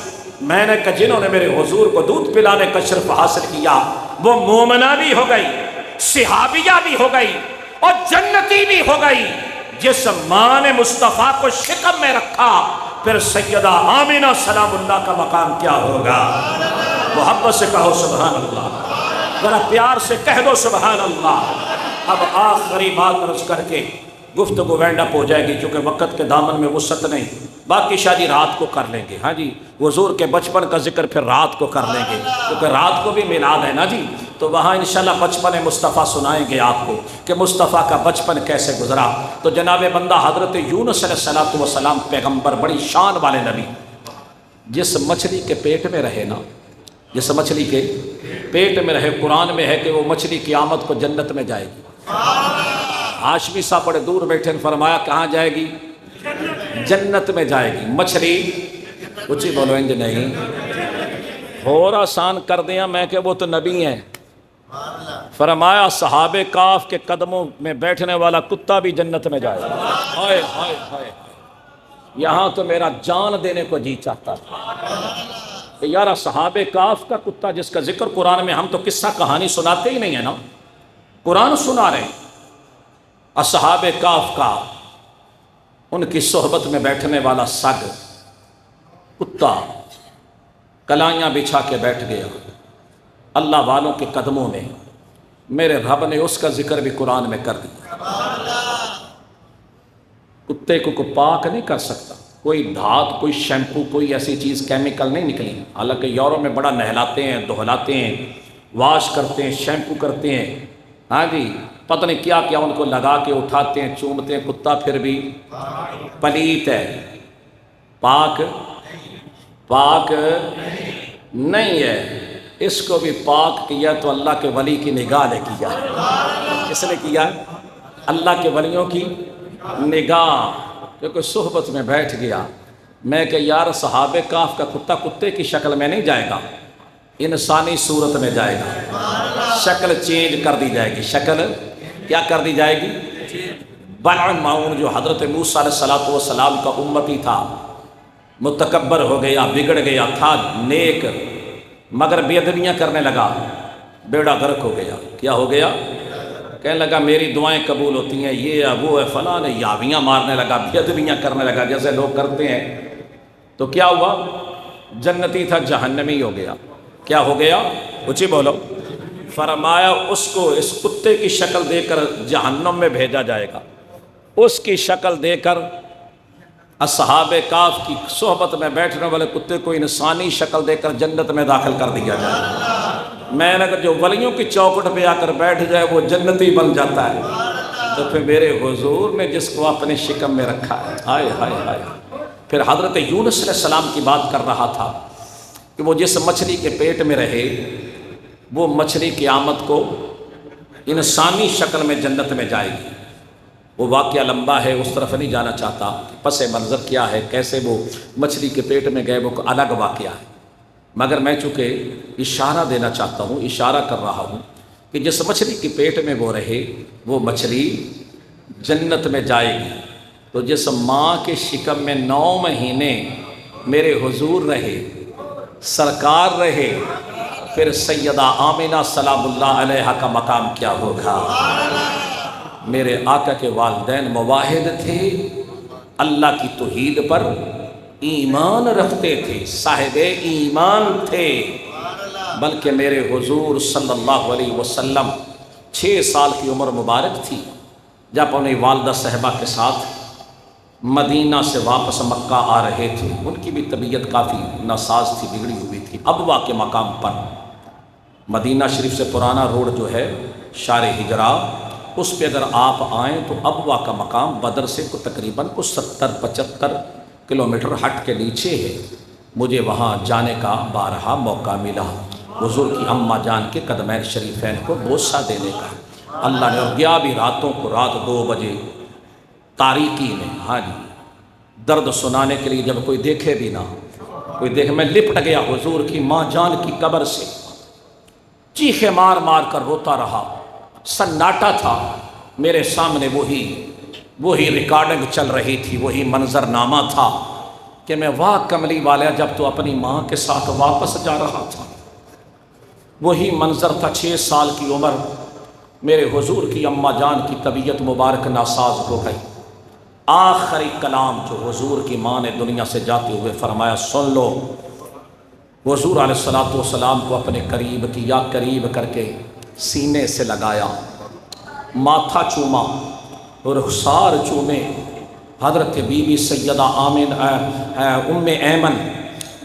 میں نے کہا جنہوں نے میرے حضور کو دودھ پلانے کا شرف حاصل کیا وہ مومنہ بھی ہو گئی، صحابیہ بھی ہو گئی، اور جنتی بھی ہو گئی۔ جس ماں نے مصطفیٰ کو شکم میں رکھا، پھر سیدہ آمنہ سلام اللہ کا مقام کیا ہوگا؟ محبت سے کہو سبحان اللہ، ذرا پیار سے کہہ دو سبحان اللہ۔ اب آخری بات عرض کر کے گفتگو وینڈ اپ ہو جائے گی، چونکہ وقت کے دامن میں وسعت نہیں، باقی شادی رات کو کر لیں گے۔ ہاں جی، حضور کے بچپن کا ذکر پھر رات کو کر لیں گے، کیونکہ رات کو بھی میلاد ہے نا جی، تو وہاں انشاءاللہ بچپن مصطفیٰ سنائیں گے آپ کو کہ مصطفیٰ کا بچپن کیسے گزرا۔ تو جناب بندہ حضرت یونس علیہ السلام پیغمبر، بڑی شان والے نبی، جس مچھلی کے پیٹ میں رہے نا، جس مچھلی کے پیٹ میں رہے، قرآن میں ہے کہ وہ مچھلی قیامت کو جنت میں جائے گی۔ ہاشمی صاحب بڑے دور بیٹھے، فرمایا کہاں جائے گی؟ جنت میں جائے گی مچھلی۔ اچھی بولو انج نہیں، اور آسان کر دیا میں کہ وہ تو نبی ہیں۔ فرمایا صحابہ کاف کے قدموں میں بیٹھنے والا کتا بھی جنت میں جائے گا۔ ہائے ہائے ہائے، یہاں تو میرا جان دینے کو جی چاہتا تھا کہ یارا صحابہ کاف کا کتا جس کا ذکر قرآن میں، ہم تو قصہ کہانی سناتے ہی نہیں ہیں نا، قرآن سنا رہے ہیں۔ اصحاب کاف کا ان کی صحبت میں بیٹھنے والا سگ کتا کلائیاں بچھا کے بیٹھ گیا اللہ والوں کے قدموں میں۔ میرے رب نے اس کا ذکر بھی قرآن میں کر دیا۔ کتے کو کوئی پاک نہیں کر سکتا، کوئی دھات، کوئی شیمپو، کوئی ایسی چیز کیمیکل نہیں نکلی، حالانکہ یورپ میں بڑا نہلاتے ہیں، دہلاتے ہیں، واش کرتے ہیں، شیمپو کرتے ہیں، ہاں جی پتہ نہیں کیا کیا ان کو لگا کے اٹھاتے ہیں، چومتے ہیں۔ کتا پھر بھی پلیت ہے، پاک نہیں ہے۔ اس کو بھی پاک کیا تو اللہ کے ولی کی نگاہ نے کیا ہے۔ کس نے کیا ہے؟ اللہ کے ولیوں کی نگاہ۔ کیونکہ صحبت میں بیٹھ گیا میں کہ یار صحابہ کہف کا کتا کتے کی شکل میں نہیں جائے گا، انسانی صورت میں جائے گا، شکل چینج کر دی جائے گی۔ شکل کیا کر دی جائے گی؟ بلعام معون جو حضرت موسیٰ علیہ السلام کا امتی تھا، متکبر ہو گیا، بگڑ گیا تھا، نیک مگر بے ادبیاں کرنے لگا، بیڑا غرق ہو گیا۔ کیا ہو گیا؟ کہنے لگا میری دعائیں قبول ہوتی ہیں، یہ ہے وہ ہے فلاں، یاویاں مارنے لگا، بے ادبیاں کرنے لگا جیسے لوگ کرتے ہیں۔ تو کیا ہوا؟ جنتی تھا جہنمی ہو گیا۔ کیا ہو گیا؟ اونچی بولو۔ فرمایا اس کو اس کتے کی شکل دے کر جہنم میں بھیجا جائے گا، اس کی شکل دے کر اصحاب کہف کی صحبت میں بیٹھنے والے کتے کو انسانی شکل دے کر جنت میں داخل کر دیا جائے۔ میں نے کہا جو ولیوں کی چوکھٹ پہ آ کر بیٹھ جائے وہ جنتی بن جاتا ہے۔ تو پھر میرے حضور نے جس کو اپنے شکم میں رکھا ہے، ہائے ہائے ہائے۔ پھر حضرت یونس علیہ السلام کی بات کر رہا تھا کہ وہ جس مچھلی کے پیٹ میں رہے وہ مچھلی قیامت کو انسانی شکل میں جنت میں جائے گی۔ وہ واقعہ لمبا ہے، اس طرف نہیں جانا چاہتا، پس منظر کیا ہے، کیسے وہ مچھلی کے پیٹ میں گئے، وہ الگ واقعہ ہے۔ مگر میں چونکہ اشارہ دینا چاہتا ہوں، اشارہ کر رہا ہوں کہ جس مچھلی کے پیٹ میں وہ رہے وہ مچھلی جنت میں جائے گی۔ تو جس ماں کے شکم میں 9 مہینے میرے حضور رہے، سرکار رہے، پھر سیدہ آمنہ سلام اللہ علیہا کا مقام کیا ہوگا؟ میرے آقا کے والدین موحد تھے، اللہ کی توحید پر ایمان رکھتے تھے، صاحب ایمان تھے۔ بلکہ میرے حضور صلی اللہ علیہ وسلم 6 سال کی عمر مبارک تھی جب اپنی والدہ صاحبہ کے ساتھ مدینہ سے واپس مکہ آ رہے تھے۔ ان کی بھی طبیعت کافی ناساز تھی، بگڑی ہوئی تھی۔ ابوا کے مقام پر، مدینہ شریف سے پرانا روڈ جو ہے شار ہجرہ، اس پہ اگر آپ آئیں تو ابوا کا مقام بدر سے تقریباً 70-75 کلومیٹر ہٹ کے نیچے ہے۔ مجھے وہاں جانے کا بارہا موقع ملا، حضور کی اماں جان کے قدمین شریفین کو بوسہ دینے کا۔ اللہ نے اور گیا بھی راتوں کو، رات 2 بجے تاریکی میں، ہاں جی، درد سنانے کے لیے، جب کوئی دیکھے بھی نہ، کوئی دیکھے، میں لپٹ گیا حضور کی ماں جان کی قبر سے، چیخے مار مار کر روتا رہا، سناٹا تھا، میرے سامنے وہی ریکارڈنگ چل رہی تھی، وہی منظر نامہ تھا کہ میں واہ کملی والا جب تو اپنی ماں کے ساتھ واپس جا رہا تھا، وہی منظر تھا۔ 6 سال کی عمر، میرے حضور کی اماں جان کی طبیعت مبارک ناساز ہو گئی۔ آخری کلام جو حضور کی ماں نے دنیا سے جاتے ہوئے فرمایا، سن لو۔ حضور علیہ السلام کو اپنے قریب کیا، قریب کر کے سینے سے لگایا، ماتھا چوما، رخسار چومے۔ حضرت بی بی سیدہ ام ایمن،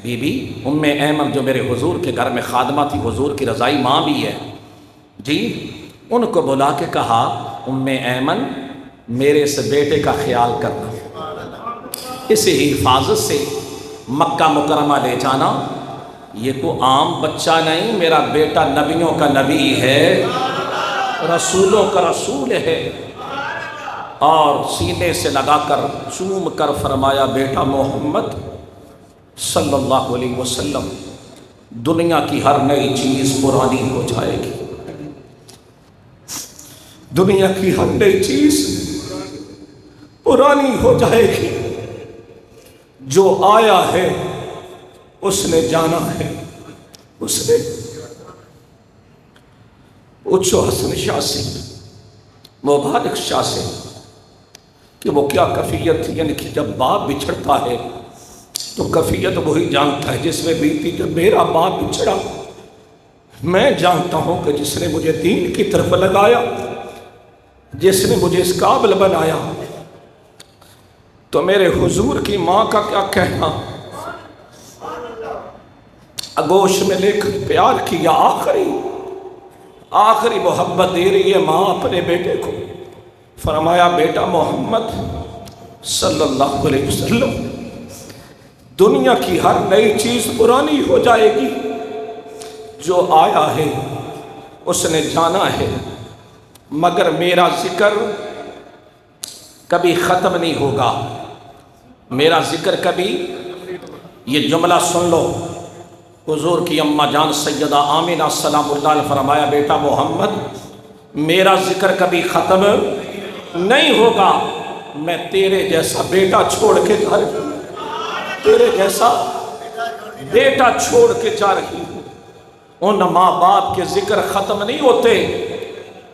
بی بی ام ایمن جو میرے حضور کے گھر میں خادمہ تھی، حضور کی رضائی ماں بھی ہے جی، ان کو بلا کے کہا، ام ایمن میرے اس بیٹے کا خیال کرنا، اسے حفاظت سے مکہ مکرمہ لے جانا، یہ کوئی عام بچہ نہیں، میرا بیٹا نبیوں کا نبی ہے، رسولوں کا رسول ہے۔ اور سینے سے لگا کر چوم کر فرمایا، بیٹا محمد صلی اللہ علیہ وسلم، دنیا کی ہر نئی چیز پرانی ہو جائے گی، دنیا کی ہر نئی چیز پرانی ہو جائے گی، جو آیا ہے اس نے جانا ہے، اس نے پوچھو حسن شاہ سے، مبارک شاہ سے کہ وہ کیا کیفیت تھی، یعنی کہ جب باپ بچھڑتا ہے تو کیفیت وہی جانتا ہے جس میں بیتی، جب میرا باپ بچھڑا میں جانتا ہوں کہ جس نے مجھے دین کی طرف لگایا، جس نے مجھے اس قابل بنایا، تو میرے حضور کی ماں کا کیا کہنا، آغوش میں لے کر پیار کیا، آخری محبت دے رہی ہے ماں اپنے بیٹے کو۔ فرمایا، بیٹا محمد صلی اللہ علیہ وسلم، دنیا کی ہر نئی چیز پرانی ہو جائے گی، جو آیا ہے اس نے جانا ہے، مگر میرا ذکر کبھی ختم نہیں ہوگا، میرا ذکر کبھی، یہ جملہ سن لو، حضور کی اماں جان سیدہ آمنہ سلام اللہ علیہ فرمایا بیٹا محمد میرا ذکر کبھی ختم نہیں ہوگا، میں تیرے جیسا بیٹا چھوڑ کے جا رہی ہوں، تیرے جیسا بیٹا چھوڑ کے جا رہی ہوں۔ ان ماں باپ کے ذکر ختم نہیں ہوتے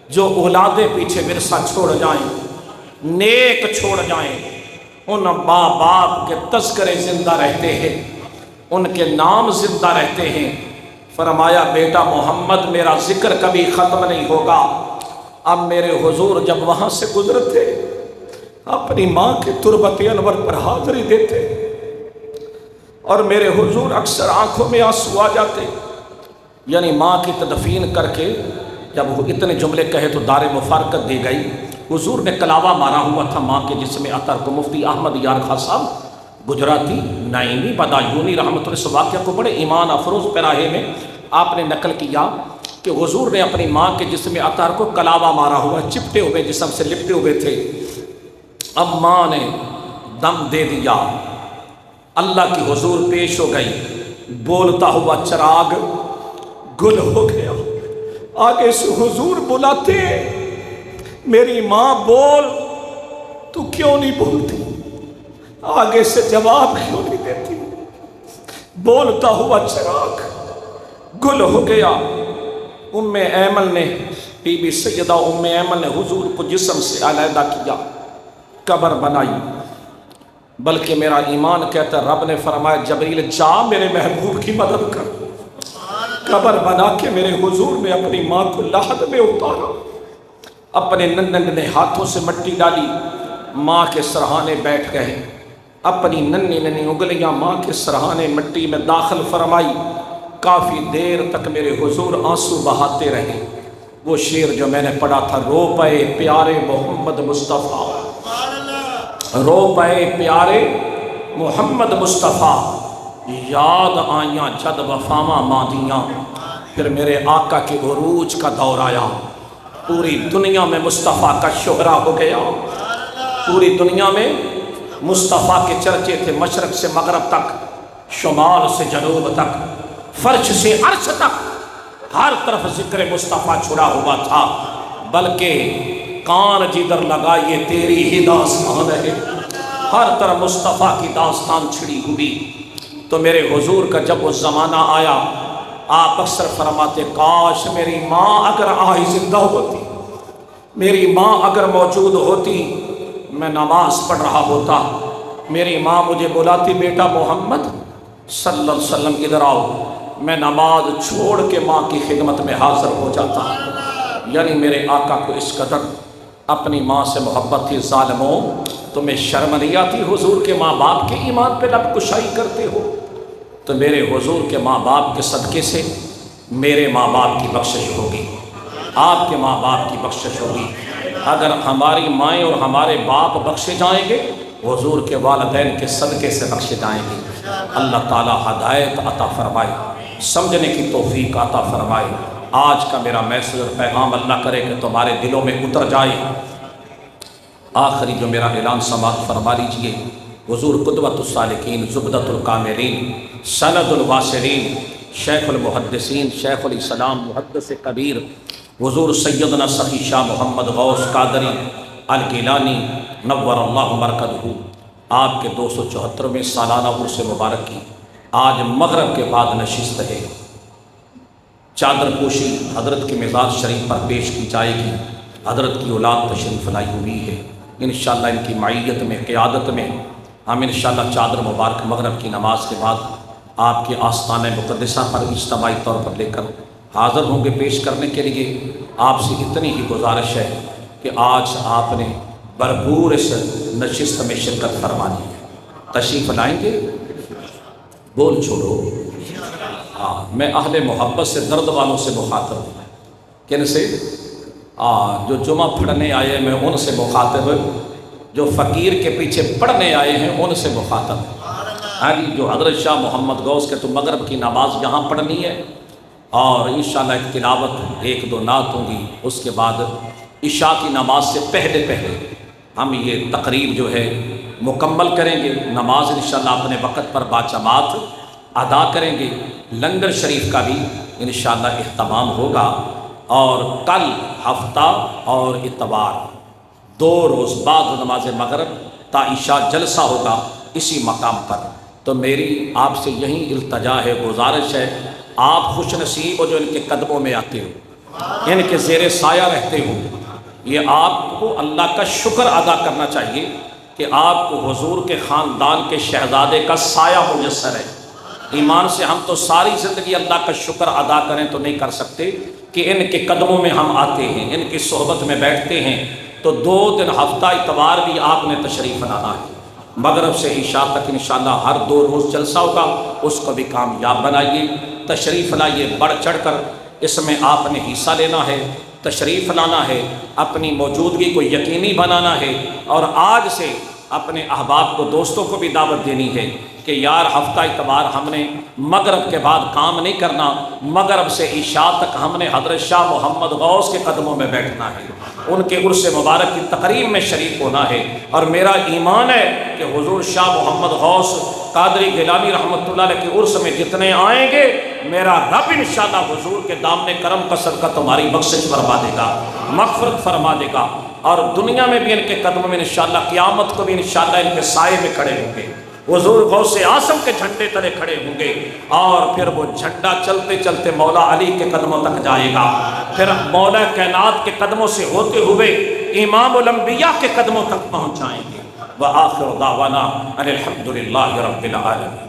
جو اولادیں پیچھے ورثہ چھوڑ جائیں، نیک چھوڑ جائیں، ان ماں باپ کے تذکرے زندہ رہتے ہیں، ان کے نام زندہ رہتے ہیں۔ فرمایا بیٹا محمد میرا ذکر کبھی ختم نہیں ہوگا۔ اب میرے حضور جب وہاں سے گزرتے اپنی ماں کے تربت انور پر حاضری دیتے اور میرے حضور اکثر آنکھوں میں آنسو آ جاتے، یعنی ماں کی تدفین کر کے جب وہ اتنے جملے کہے تو دار مفارقت دی گئی۔ حضور نے کلاوہ مارا ہوا تھا ماں کے جسم اطہر کو۔ مفتی احمد یار خان صاحب گجراتی نائمی بدایونی رحمۃ اللہ، اس واقعہ کو بڑے ایمان افروز پیراہے میں آپ نے نقل کیا کہ حضور نے اپنی ماں کے جسم اطہر کو کلاوہ مارا ہوا، چپٹے ہوئے جسم سے لپٹے ہوئے تھے۔ اب ماں نے دم دے دیا، اللہ کی حضور پیش ہو گئی، بولتا ہوا چراغ گل ہو گیا۔ آگے سے حضور بلاتے میری ماں بول، تو کیوں نہیں بولتی؟ آگے سے جواب کیوں نہیں دیتی؟ بولتا ہوا چراغ گل ہو گیا۔ ام ایمن نے، بی بی سیدہ ام ایمن نے حضور کو جسم سے علیحدہ کیا، قبر بنائی، بلکہ میرا ایمان کہتا ہے رب نے فرمایا جبریل جا میرے محبوب کی مدد کر۔ قبر بنا کے میرے حضور نے اپنی ماں کو لحد میں اتارا، اپنے ننھے ہاتھوں سے مٹی ڈالی، ماں کے سرہانے بیٹھ گئے، اپنی ننھی انگلیاں ماں کے سرہانے مٹی میں داخل فرمائی۔ کافی دیر تک میرے حضور آنسو بہاتے رہے۔ وہ شعر جو میں نے پڑھا تھا، رو پئے پیارے محمد مصطفیٰ، رو پئے پیارے محمد مصطفیٰ، یاد آئیاں جد وفاواں ماندیاں۔ پھر میرے آقا کے عروج کا دور آیا، پوری دنیا میں مصطفیٰ کا شہرہ ہو گیا، پوری دنیا میں مصطفیٰ کے چرچے تھے، مشرق سے مغرب تک، شمال سے جنوب تک، فرش سے عرش تک، ہر طرف ذکر مصطفیٰ چھڑا ہوا تھا۔ بلکہ کان جدھر لگائیے تیری ہی داستان ہے، ہر طرف مصطفیٰ کی داستان چھڑی ہوئی۔ تو میرے حضور کا جب وہ زمانہ آیا، آپ اکثر فرماتے کاش میری ماں اگر آئی زندہ ہوتی، میری ماں اگر موجود ہوتی، میں نماز پڑھ رہا ہوتا، میری ماں مجھے بلاتی بیٹا محمد صلی اللہ علیہ وسلم ادھر آؤ، میں نماز چھوڑ کے ماں کی خدمت میں حاضر ہو جاتا۔ یعنی میرے آقا کو اس قدر اپنی ماں سے محبت تھی۔ ظالموں تمہیں شرم نہیں آتی حضور کے ماں باپ کے ایمان پہ لب کشائی کرتے ہو؟ تو میرے حضور کے ماں باپ کے صدقے سے میرے ماں باپ کی بخشش ہوگی، آپ کے ماں باپ کی بخشش ہوگی۔ اگر ہماری مائیں اور ہمارے باپ بخشے جائیں گے، حضور کے والدین کے صدقے سے بخشے جائیں گے۔ اللہ تعالی ہدایت عطا فرمائے، سمجھنے کی توفیق عطا فرمائے۔ آج کا میرا میسج اور پیغام اللہ کرے کہ تمہارے دلوں میں اتر جائے۔ آخری جو میرا اعلان سماعت فرما لیجیے، حضور قدوۃ السالکین، زبدۃ الکاملین، سند الواصلین، شیخ المحدثین، شیخ الاسلام، محدث کبیر، حضور سیدنا سخی شاہ محمد غوث قادری الگیلانی نور اللہ مرکزہ، آپ کے 274ویں سالانہ عرس مبارک کی آج مغرب کے بعد نشست ہے۔ چادر پوشی حضرت کے مزار شریف پر پیش کی جائے گی۔ حضرت کی اولاد تشریف لائی ہوئی ہے، انشاءاللہ ان کی معیت میں، قیادت میں ہم انشاءاللہ چادر مبارک مغرب کی نماز کے بعد آپ کے آستانِ مقدسہ پر اجتماعی طور پر لے کر حاضر ہوں گے پیش کرنے کے لیے۔ آپ سے اتنی ہی گزارش ہے کہ آج آپ نے بھرپور اس نشست میں شرکت فرمانی ہے، تشریف لائیں گے؟ بول چھوڑو۔ میں اہل محبت سے، درد والوں سے مخاطب ہوں۔ کن سے؟ جو جمعہ پڑھنے آئے ہیں میں ان سے مخاطب ہوں، جو فقیر کے پیچھے پڑھنے آئے ہیں ان سے مخاطب ہوں۔ جو حضرت شاہ محمد غوث کے تو مغرب کی نماز یہاں پڑھنی ہے، اور انشاءاللہ ایک تلاوت 1-2 نعت ہوں گی، اس کے بعد عشاء کی نماز سے پہلے ہم یہ تقریب جو ہے مکمل کریں گے۔ نماز انشاءاللہ اپنے وقت پر باجماعت ادا کریں گے۔ لنگر شریف کا بھی انشاءاللہ اہتمام ہوگا، اور کل ہفتہ اور اتوار 2 روز بعد نماز مغرب تا عشاء جلسہ ہوگا اسی مقام پر۔ تو میری آپ سے یہی التجا ہے، گزارش ہے، آپ خوش نصیب ہو جو ان کے قدموں میں آتے ہو، ان کے زیر سایہ رہتے ہو۔ یہ آپ کو اللہ کا شکر ادا کرنا چاہیے کہ آپ کو حضور کے خاندان کے شہزادے کا سایہ میسر ہے۔ ایمان سے ہم تو ساری زندگی اللہ کا شکر ادا کریں تو نہیں کر سکتے کہ ان کے قدموں میں ہم آتے ہیں، ان کی صحبت میں بیٹھتے ہیں۔ تو 2 دن ہفتہ اتوار بھی آپ نے تشریف لانا ہے، مغرب سے عشاء تک انشاءاللہ ہر 2 روز جلسہ ہوگا، اس کو بھی کامیاب بنائیے، تشریف لائیے، بڑھ چڑھ کر اس میں آپ نے حصہ لینا ہے، تشریف لانا ہے، اپنی موجودگی کو یقینی بنانا ہے، اور آج سے اپنے احباب کو، دوستوں کو بھی دعوت دینی ہے کہ یار ہفتہ اتوار ہم نے مغرب کے بعد کام نہیں کرنا، مغرب سے عشاء تک ہم نے حضرت شاہ محمد غوث کے قدموں میں بیٹھنا ہے، ان کے عرس مبارک کی تقریب میں شریک ہونا ہے۔ اور میرا ایمان ہے کہ حضور شاہ محمد غوث قادری گیلانی رحمۃ اللہ علیہ کے عرس میں جتنے آئیں گے، میرا رب انشاءاللہ حضور کے دامن کرم کا صدقہ تمہاری بخشش فرما دے گا، مغفرت فرما دے گا، اور دنیا میں بھی ان کے قدموں میں انشاءاللہ، قیامت کو بھی انشاءاللہ ان کے سائے میں کھڑے ہوں گے، حضور غوث اعظم کے جھنڈے تلے کھڑے ہوں گے، اور پھر وہ جھنڈا چلتے چلتے مولا علی کے قدموں تک جائے گا، پھر مولا کائنات کے قدموں سے ہوتے ہوئے امام الانبیاء کے قدموں تک پہنچ جائیں گے۔ وآخر دعوانا ان الحمد للہ رب العالمین۔